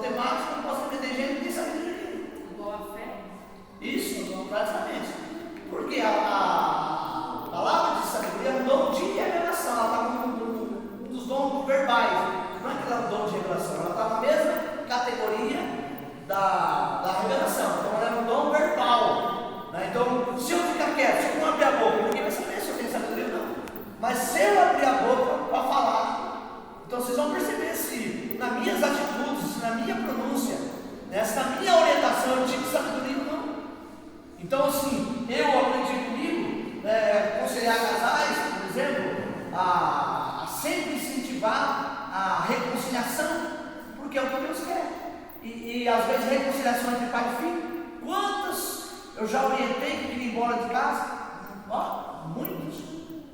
matemática, não posso ter inteligência, não tem sabedoria. Igual a fé. Isso, praticamente. Porque a palavra de sabedoria é um dom de revelação, ela está como um dos dons verbais, não é que ela é um dom de revelação, ela está na mesma categoria da revelação, então ela é um dom verbal, né? Então, se eu ficar quieto, se eu não abrir a boca, ninguém vai saber se eu tenho sabedoria ou não, mas se eu abrir a boca para falar, então vocês vão perceber se nas minhas atitudes, se na minha pronúncia, né, se na minha orientação eu tive sabedoria ou não. Então, assim, eu aprendi comigo, aconselhar casais, por exemplo, a sempre incentivar a reconciliação, porque é o que Deus quer. E às vezes reconciliação entre pai e filho. Quantos eu já orientei que queria ir embora de casa? Muitos,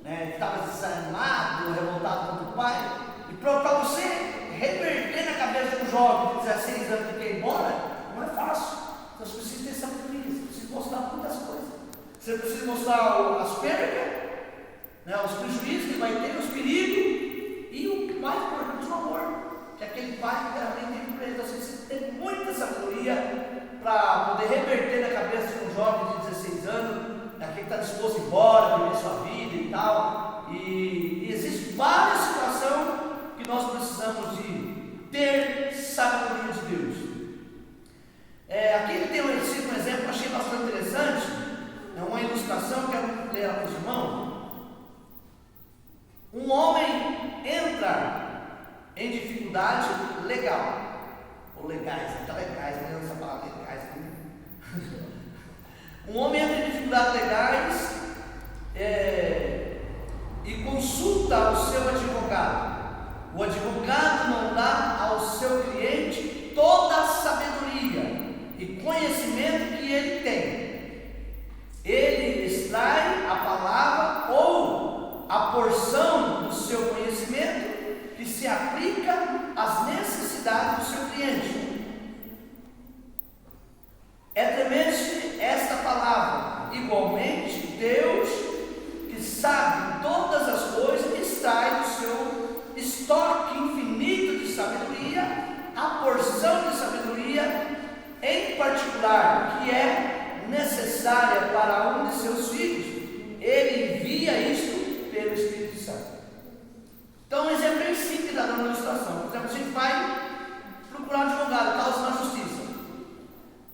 né? Que estavam desanimados, revoltados contra o pai. E para você reverter na cabeça de um jovem de 16 anos que quer ir embora, não é fácil. Então você precisa ter sabedoria, você precisa mostrar muitas coisas. Você precisa mostrar as perdas, né, os prejuízos que vai ter, os perigos e o mais importante, o amor, que aquele pai que realmente tem para ele. Então você precisa ter muita sabedoria para poder reverter na cabeça de um jovem de 16 anos, aquele que está disposto a ir embora, viver sua vida e tal. E existem várias situações que nós precisamos de ter sabedoria de Deus. Aqui ele tem um versículo, um exemplo que eu achei bastante interessante, é uma ilustração, quero ler para os irmãos. Um homem entra em dificuldade legal, ou legais, está legais, mas essa palavra legais. Um homem entra em dificuldades legais e consulta o seu advogado. O advogado não dá ao seu cliente toda a sabedoria e conhecimento que ele tem. Ele extrai a palavra ou a porção do seu conhecimento que se aplica às necessidades do seu cliente. É temente esta palavra. Igualmente, Deus, que sabe todas as coisas, extrai do seu estoque infinito de sabedoria a porção de sabedoria em particular que é necessária para um de seus filhos. Ele envia isto pelo Espírito Santo. Então, um exemplo bem simples está dando uma ilustração. Por exemplo, a gente vai procurar um advogado, causa na justiça.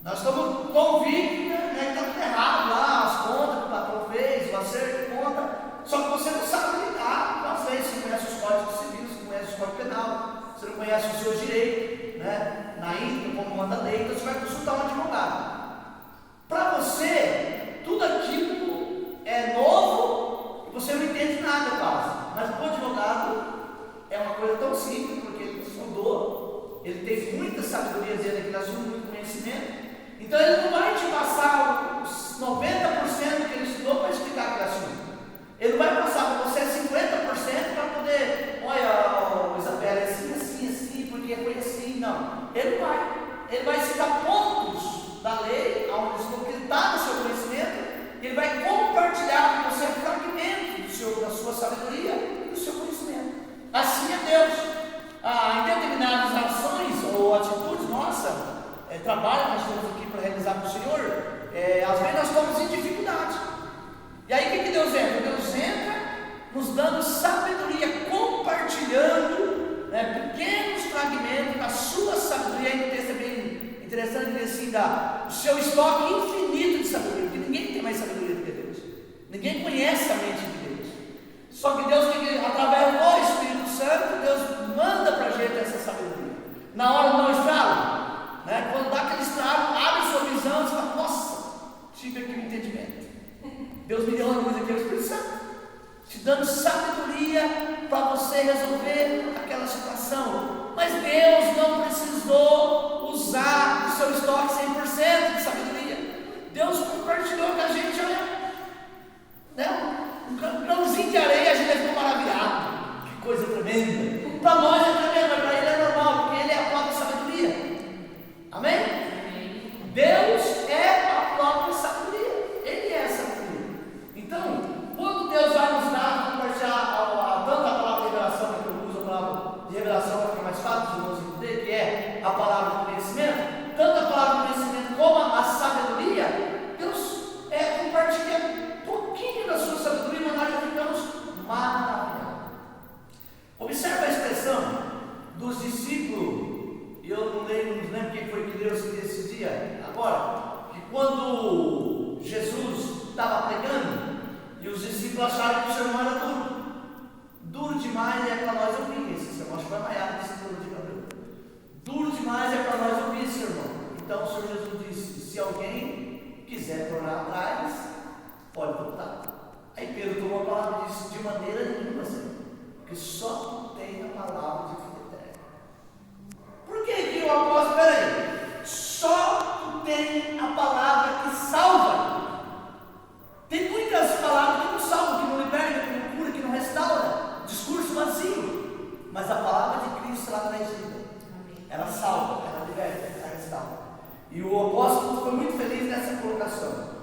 Nós estamos convictos, né, que está tudo errado lá, as contas que o patrão fez, o acerto de conta, só que você não sabe lidar com as leis, você não conhece os códigos civis, você não conhece o código penal, você não conhece os seus direitos, né, na íntegra, como manda a lei, então você vai consultar um advogado. Para você, tudo aquilo é novo e você não entende nada quase, mas para o advogado é uma coisa tão simples, porque ele estudou, ele tem muita sabedoria dele, ele assume muito conhecimento. Então ele não vai te passar os 90% que ele estudou para explicar aquele assunto. Ele vai passar para você 50% para poder, olha, Isabela, assim, porque foi assim. Não, ele vai citar pontos da lei, onde está no seu conhecimento, ele vai compartilhar com você fragmentos da sua sabedoria e do seu conhecimento. Assim é Deus. Em determinadas ações ou atitudes nossas, trabalho que nós temos aqui para realizar para o Senhor, às vezes nós estamos em dificuldade. E aí o que Deus entra? Deus entra nos dando sabedoria, compartilhando, né, pequenos fragmentos da sua sabedoria. Aí o texto é bem interessante, dizer assim, o seu estoque infinito de sabedoria, porque ninguém tem mais sabedoria do que Deus, ninguém conhece a mente de Deus. Só que Deus tem que, através do Espírito Santo, Deus manda para a gente essa sabedoria. Na hora do não estralo, né? Quando dá aquele estralo, abre sua visão e fala, nossa, tive aqui um entendimento. Deus me deu uma luz aqui, é o Espírito Santo, te dando sabedoria para você resolver aquela situação. Mas Deus não precisou usar o seu estoque 100% de sabedoria. Deus compartilhou com a gente, olha, né? Um grãozinho de areia, a gente ficou maravilhado. Que coisa tremenda. Para nós é tremendo, mas para ele é normal, porque ele é a própria sabedoria. Amém? Deus é a própria sabedoria. Ele é a sabedoria. Então, quando Deus vai nos dar, compartilhar tanto a palavra de revelação, que eu uso a palavra de revelação para ficar mais fácil de nós entender, que é a palavra de estava pregando e os discípulos acharam que o sermão era duro. Duro demais é para nós ouvir esse sermão. Acho que foi Maiara desse duro de cabelo. Duro demais é para nós ouvir esse sermão. Então o Senhor Jesus disse: se alguém quiser tornar atrás, pode voltar. Aí Pedro tomou a palavra e disse: de maneira nenhuma, Senhor, porque só tu tem a palavra de vida eterna. Por que que o apóstolo, peraí, só tu tem a palavra que salva? Tem muitas palavras que não salvam, que não libertam, que não cura, que não restaura. Discurso vazio. Mas a palavra de Cristo, ela traz vida. Ela salva, ela liberta, ela restaura. E o apóstolo foi muito feliz nessa colocação.